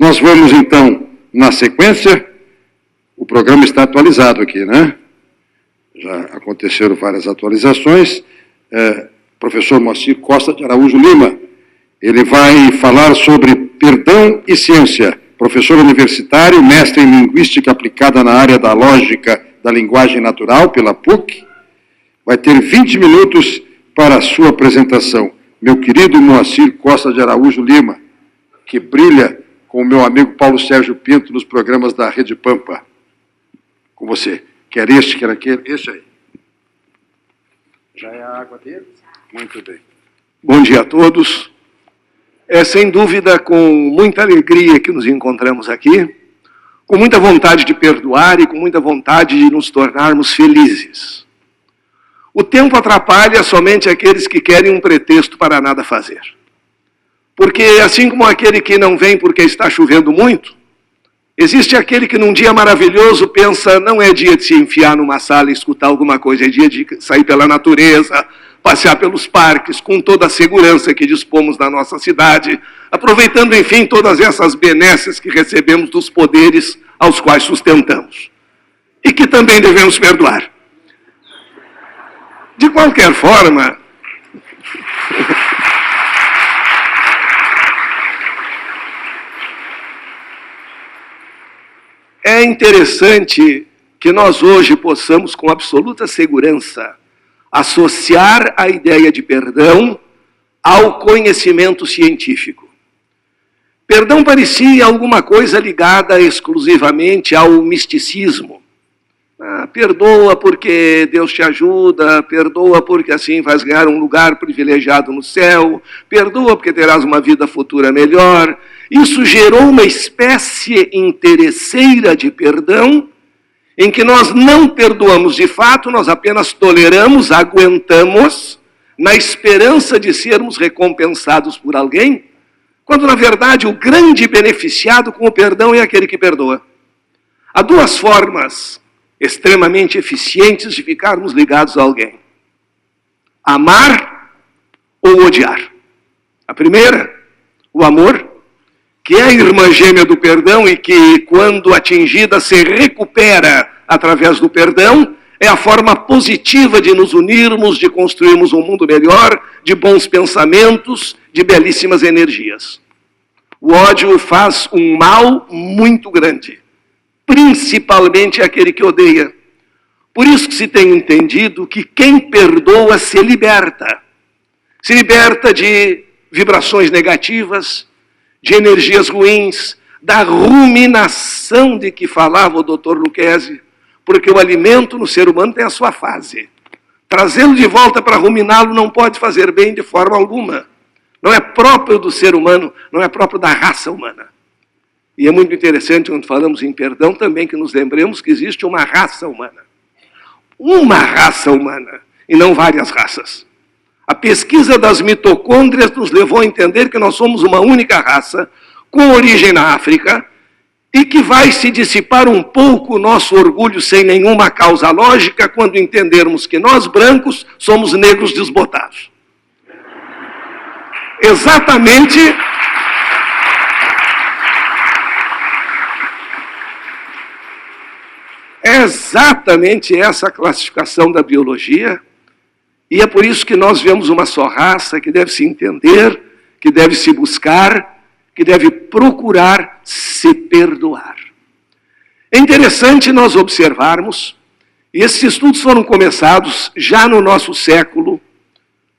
Nós vamos, então, na sequência, o programa está atualizado aqui, né? Já aconteceram várias atualizações. Professor Moacir Costa de Araújo Lima, ele vai falar sobre perdão e ciência. Professor universitário, mestre em linguística aplicada na área da lógica da linguagem natural pela PUC. Vai ter 20 minutos para a sua apresentação. Meu querido Moacir Costa de Araújo Lima, que brilha com o meu amigo Paulo Sérgio Pinto nos programas da Rede Pampa. Com você. Quer este, quer aquele? Esse aí. Já é a água dele? Muito bem. Bom dia a todos. É sem dúvida com muita alegria que nos encontramos aqui, com muita vontade de perdoar e com muita vontade de nos tornarmos felizes. O tempo atrapalha somente aqueles que querem um pretexto para nada fazer. Porque assim como aquele que não vem porque está chovendo muito, existe aquele que num dia maravilhoso pensa, não é dia de se enfiar numa sala e escutar alguma coisa, é dia de sair pela natureza, passear pelos parques, com toda a segurança que dispomos na nossa cidade, aproveitando, enfim, todas essas benesses que recebemos dos poderes aos quais sustentamos. E que também devemos perdoar. De qualquer forma, é interessante que nós hoje possamos, com absoluta segurança, associar a ideia de perdão ao conhecimento científico. Perdão parecia alguma coisa ligada exclusivamente ao misticismo. Perdoa porque Deus te ajuda, perdoa porque assim vais ganhar um lugar privilegiado no céu, perdoa porque terás uma vida futura melhor. Isso gerou uma espécie interesseira de perdão, em que nós não perdoamos de fato, nós apenas toleramos, aguentamos, na esperança de sermos recompensados por alguém, quando na verdade o grande beneficiado com o perdão é aquele que perdoa. Há duas formas extremamente eficientes de ficarmos ligados a alguém: amar ou odiar. A primeira, o amor, que é a irmã gêmea do perdão e que, quando atingida, se recupera através do perdão, é a forma positiva de nos unirmos, de construirmos um mundo melhor, de bons pensamentos, de belíssimas energias. O ódio faz um mal muito grande, principalmente aquele que odeia. Por isso que se tem entendido que quem perdoa se liberta. Se liberta de vibrações negativas, de energias ruins, da ruminação de que falava o Dr. Lucchesi, porque o alimento no ser humano tem a sua fase. Trazê-lo de volta para ruminá-lo não pode fazer bem de forma alguma. Não é próprio do ser humano, não é próprio da raça humana. E é muito interessante, quando falamos em perdão, também que nos lembremos que existe uma raça humana. Uma raça humana, e não várias raças. A pesquisa das mitocôndrias nos levou a entender que nós somos uma única raça, com origem na África, e que vai se dissipar um pouco o nosso orgulho sem nenhuma causa lógica quando entendermos que nós, brancos, somos negros desbotados. Exatamente... É exatamente essa a classificação da biologia, e é por isso que nós vemos uma só raça que deve se entender, que deve se buscar, que deve procurar se perdoar. É interessante nós observarmos, e esses estudos foram começados já no nosso século,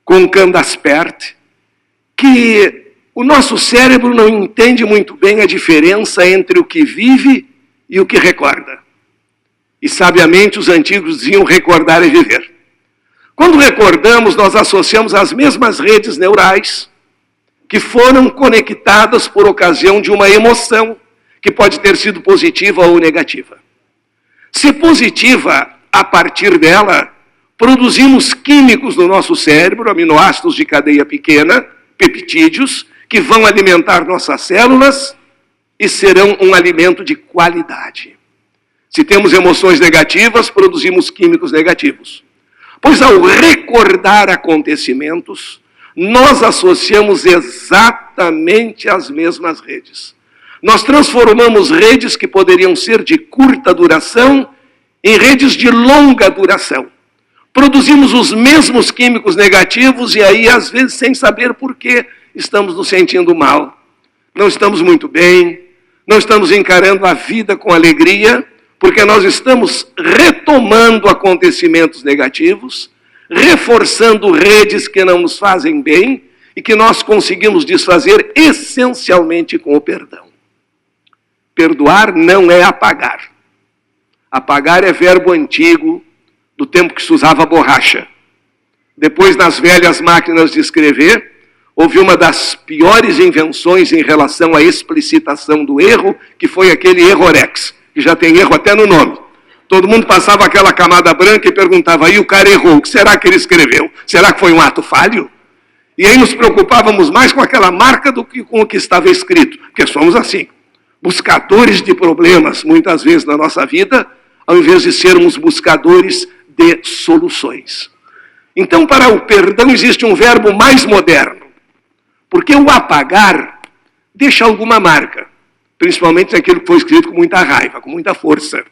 com Candaspert, que o nosso cérebro não entende muito bem a diferença entre o que vive e o que recorda. E sabiamente os antigos diziam recordar e viver. Quando recordamos, nós associamos as mesmas redes neurais que foram conectadas por ocasião de uma emoção, que pode ter sido positiva ou negativa. Se positiva, a partir dela, produzimos químicos no nosso cérebro, aminoácidos de cadeia pequena, peptídeos, que vão alimentar nossas células e serão um alimento de qualidade. Se temos emoções negativas, produzimos químicos negativos. Pois ao recordar acontecimentos, nós associamos exatamente as mesmas redes. Nós transformamos redes que poderiam ser de curta duração em redes de longa duração. Produzimos os mesmos químicos negativos e aí, às vezes, sem saber por que estamos nos sentindo mal. Não estamos muito bem, não estamos encarando a vida com alegria, porque nós estamos retomando acontecimentos negativos, reforçando redes que não nos fazem bem e que nós conseguimos desfazer essencialmente com o perdão. Perdoar não é apagar. Apagar é verbo antigo, do tempo que se usava borracha. Depois, nas velhas máquinas de escrever, houve uma das piores invenções em relação à explicitação do erro, que foi aquele errorex, que já tem erro até no nome. Todo mundo passava aquela camada branca e perguntava, e o cara errou, o que será que ele escreveu? Será que foi um ato falho? E aí nos preocupávamos mais com aquela marca do que com o que estava escrito, porque somos assim, buscadores de problemas, muitas vezes na nossa vida, ao invés de sermos buscadores de soluções. Então, para o perdão existe um verbo mais moderno, porque o apagar deixa alguma marca, principalmente aquilo que foi escrito com muita raiva, com muita força.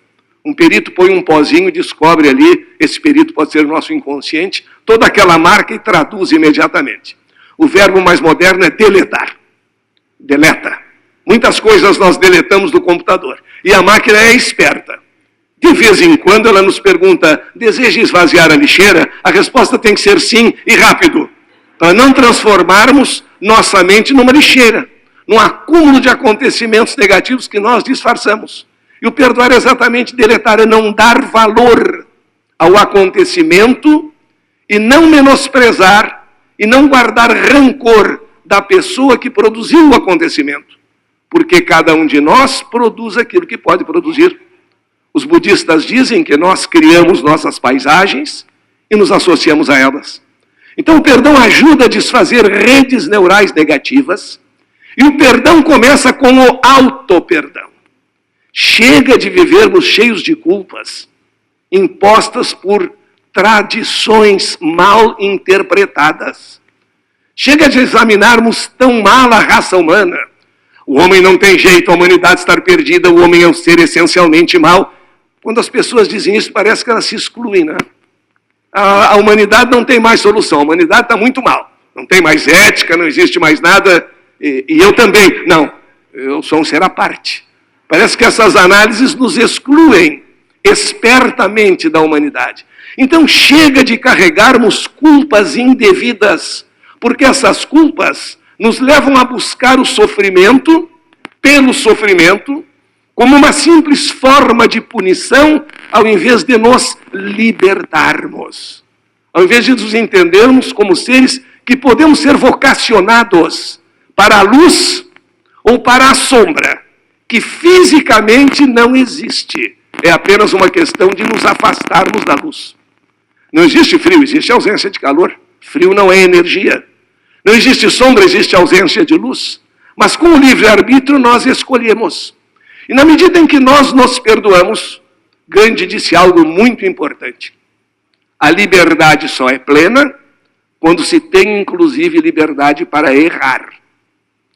Um perito põe um pozinho e descobre ali, esse perito pode ser o nosso inconsciente, toda aquela marca e traduz imediatamente. O verbo mais moderno é deletar. Deleta. Muitas coisas nós deletamos do computador. E a máquina é esperta. De vez em quando ela nos pergunta, deseja esvaziar a lixeira? A resposta tem que ser sim e rápido. Para não transformarmos nossa mente numa lixeira, num acúmulo de acontecimentos negativos que nós disfarçamos. E o perdoar é exatamente deletar, é não dar valor ao acontecimento e não menosprezar e não guardar rancor da pessoa que produziu o acontecimento. Porque cada um de nós produz aquilo que pode produzir. Os budistas dizem que nós criamos nossas paisagens e nos associamos a elas. Então o perdão ajuda a desfazer redes neurais negativas e o perdão começa com o auto-perdão. Chega de vivermos cheios de culpas, impostas por tradições mal interpretadas. Chega de examinarmos tão mal a raça humana. O homem não tem jeito, a humanidade está perdida, o homem é um ser essencialmente mau. Quando as pessoas dizem isso, parece que elas se excluem, né? A humanidade não tem mais solução, a humanidade está muito mal. Não tem mais ética, não existe mais nada, e eu também. Não, eu sou um ser à parte. Parece que essas análises nos excluem espertamente da humanidade. Então chega de carregarmos culpas indevidas, porque essas culpas nos levam a buscar o sofrimento, pelo sofrimento, como uma simples forma de punição, ao invés de nos libertarmos. Ao invés de nos entendermos como seres que podemos ser vocacionados para a luz ou para a sombra, que fisicamente não existe. É apenas uma questão de nos afastarmos da luz. Não existe frio, existe ausência de calor. Frio não é energia. Não existe sombra, existe ausência de luz. Mas com o livre-arbítrio nós escolhemos. E na medida em que nós nos perdoamos, Gandhi disse algo muito importante. A liberdade só é plena quando se tem, inclusive, liberdade para errar.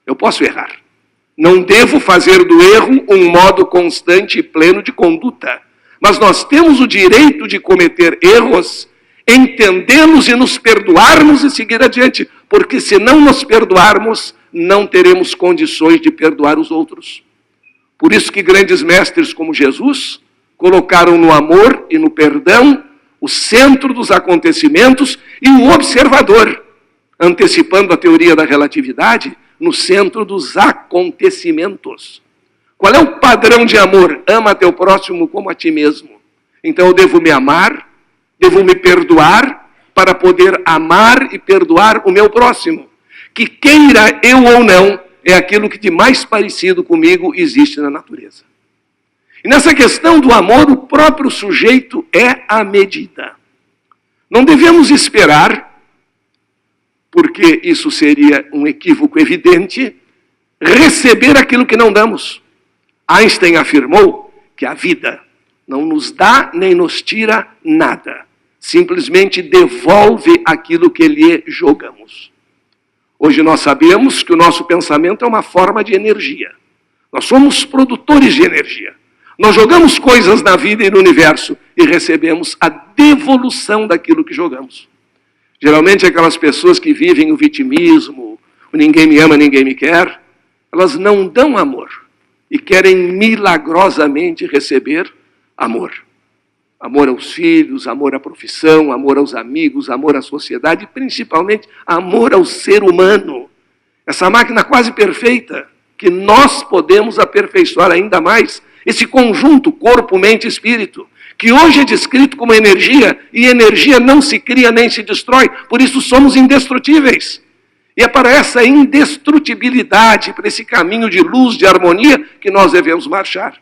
Eu posso errar. Não devo fazer do erro um modo constante e pleno de conduta. Mas nós temos o direito de cometer erros, entendê-los e nos perdoarmos e seguir adiante. Porque se não nos perdoarmos, não teremos condições de perdoar os outros. Por isso que grandes mestres como Jesus colocaram no amor e no perdão o centro dos acontecimentos e o observador, antecipando a teoria da relatividade, no centro dos acontecimentos. Qual é o padrão de amor? Ama teu próximo como a ti mesmo. Então eu devo me amar, devo me perdoar para poder amar e perdoar o meu próximo. Que queira eu ou não, é aquilo que de mais parecido comigo existe na natureza. E nessa questão do amor, o próprio sujeito é a medida. Não devemos esperar, porque isso seria um equívoco evidente, receber aquilo que não damos. Einstein afirmou que a vida não nos dá nem nos tira nada. Simplesmente devolve aquilo que lhe jogamos. Hoje nós sabemos que o nosso pensamento é uma forma de energia. Nós somos produtores de energia. Nós jogamos coisas na vida e no universo e recebemos a devolução daquilo que jogamos. Geralmente aquelas pessoas que vivem o vitimismo, o ninguém me ama, ninguém me quer, elas não dão amor e querem milagrosamente receber amor. Amor aos filhos, amor à profissão, amor aos amigos, amor à sociedade e principalmente amor ao ser humano. Essa máquina quase perfeita que nós podemos aperfeiçoar ainda mais. Esse conjunto, corpo, mente e espírito, que hoje é descrito como energia, e energia não se cria nem se destrói, por isso somos indestrutíveis. E é para essa indestrutibilidade, para esse caminho de luz, de harmonia, que nós devemos marchar.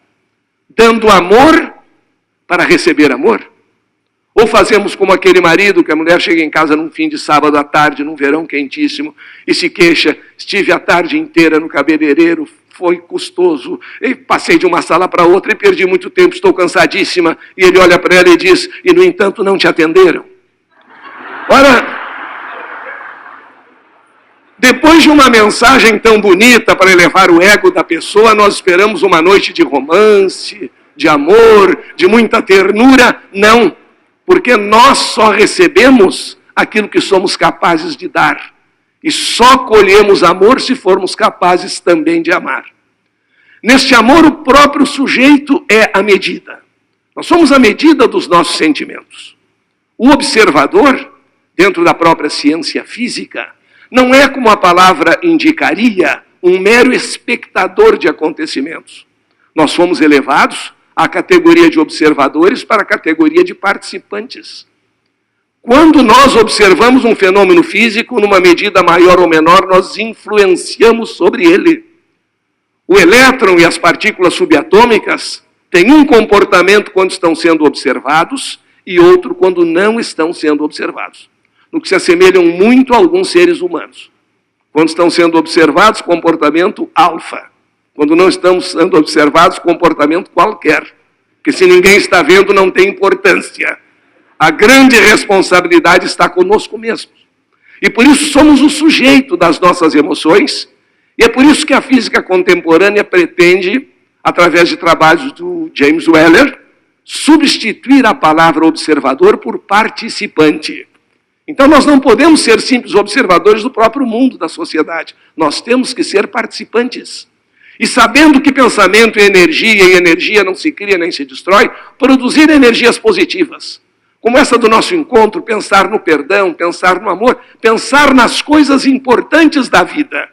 Dando amor para receber amor. Ou fazemos como aquele marido, que a mulher chega em casa num fim de sábado à tarde, num verão quentíssimo, e se queixa, estive a tarde inteira no cabeleireiro, foi custoso, e passei de uma sala para outra e perdi muito tempo, estou cansadíssima. E ele olha para ela e diz, e no entanto não te atenderam. Ora, depois de uma mensagem tão bonita para elevar o ego da pessoa, nós esperamos uma noite de romance, de amor, de muita ternura. Não, porque nós só recebemos aquilo que somos capazes de dar. E só colhemos amor se formos capazes também de amar. Neste amor, o próprio sujeito é a medida. Nós somos a medida dos nossos sentimentos. O observador, dentro da própria ciência física, não é, como a palavra indicaria, um mero espectador de acontecimentos. Nós fomos elevados à categoria de observadores para a categoria de participantes. Quando nós observamos um fenômeno físico, numa medida maior ou menor, nós influenciamos sobre ele. O elétron e as partículas subatômicas têm um comportamento quando estão sendo observados e outro quando não estão sendo observados. No que se assemelham muito a alguns seres humanos. Quando estão sendo observados, comportamento alfa. Quando não estão sendo observados, comportamento qualquer. Porque se ninguém está vendo, não tem importância. A grande responsabilidade está conosco mesmos. E por isso somos o sujeito das nossas emoções, e é por isso que a física contemporânea pretende, através de trabalhos do James Weller, substituir a palavra observador por participante. Então nós não podemos ser simples observadores do próprio mundo, da sociedade. Nós temos que ser participantes. E sabendo que pensamento é energia, e energia não se cria nem se destrói, produzir energias positivas. Como essa do nosso encontro, pensar no perdão, pensar no amor, pensar nas coisas importantes da vida.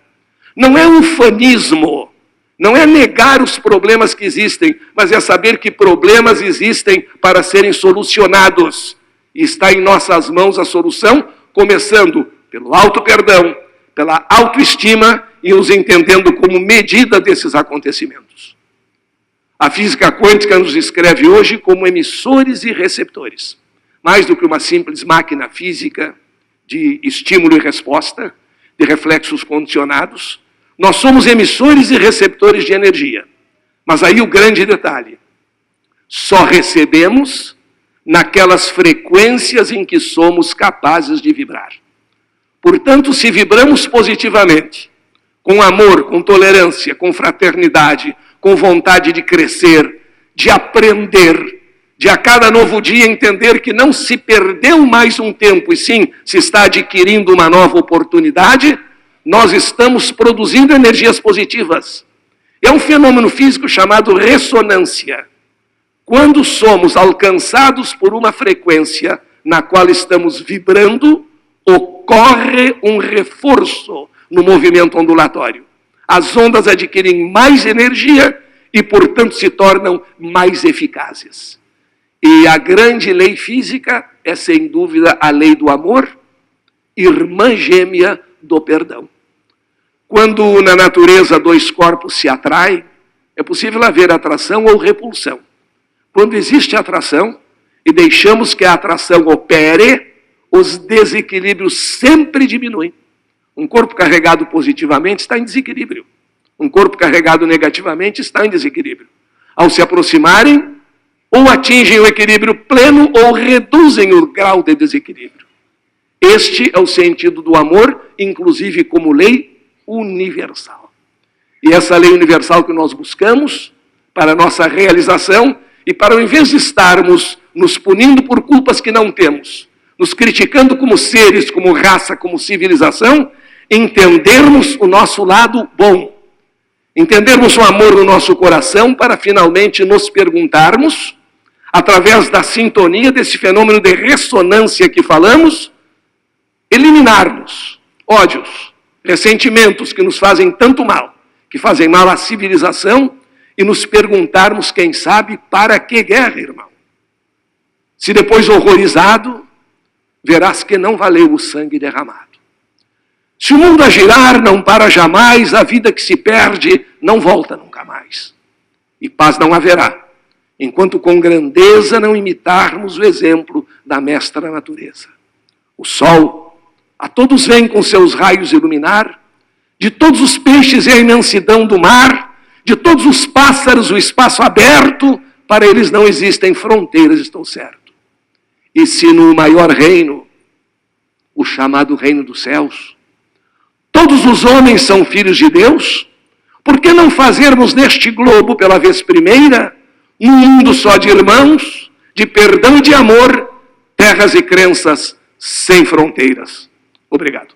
Não é ufanismo, não é negar os problemas que existem, mas é saber que problemas existem para serem solucionados. E está em nossas mãos a solução, começando pelo auto-perdão, pela autoestima e nos entendendo como medida desses acontecimentos. A física quântica nos descreve hoje como emissores e receptores. Mais do que uma simples máquina física de estímulo e resposta, de reflexos condicionados, nós somos emissores e receptores de energia. Mas aí o grande detalhe, só recebemos naquelas frequências em que somos capazes de vibrar. Portanto, se vibramos positivamente, com amor, com tolerância, com fraternidade, com vontade de crescer, de aprender, de a cada novo dia entender que não se perdeu mais um tempo, e sim se está adquirindo uma nova oportunidade, nós estamos produzindo energias positivas. É um fenômeno físico chamado ressonância. Quando somos alcançados por uma frequência na qual estamos vibrando, ocorre um reforço no movimento ondulatório. As ondas adquirem mais energia e, portanto, se tornam mais eficazes. E a grande lei física é, sem dúvida, a lei do amor, irmã gêmea do perdão. Quando na natureza dois corpos se atraem, é possível haver atração ou repulsão. Quando existe atração e deixamos que a atração opere, os desequilíbrios sempre diminuem. Um corpo carregado positivamente está em desequilíbrio. Um corpo carregado negativamente está em desequilíbrio. Ao se aproximarem, ou atingem o equilíbrio pleno ou reduzem o grau de desequilíbrio. Este é o sentido do amor, inclusive como lei universal. E essa lei universal que nós buscamos para a nossa realização e para, ao invés de estarmos nos punindo por culpas que não temos, nos criticando como seres, como raça, como civilização, entendermos o nosso lado bom, entendermos o amor no nosso coração para finalmente nos perguntarmos, através da sintonia desse fenômeno de ressonância que falamos, eliminarmos ódios, ressentimentos que nos fazem tanto mal, que fazem mal à civilização, e nos perguntarmos, quem sabe, para que guerra, irmão? Se depois horrorizado, verás que não valeu o sangue derramado. Se o mundo a girar não para jamais, a vida que se perde não volta nunca mais. E paz não haverá, enquanto com grandeza não imitarmos o exemplo da mestra natureza. O sol a todos vem com seus raios iluminar, de todos os peixes e a imensidão do mar, de todos os pássaros o espaço aberto, para eles não existem fronteiras, estou certo. E se no maior reino, o chamado reino dos céus, todos os homens são filhos de Deus, por que não fazermos neste globo, pela vez primeira, um mundo só de irmãos, de perdão e de amor, terras e crenças sem fronteiras? Obrigado.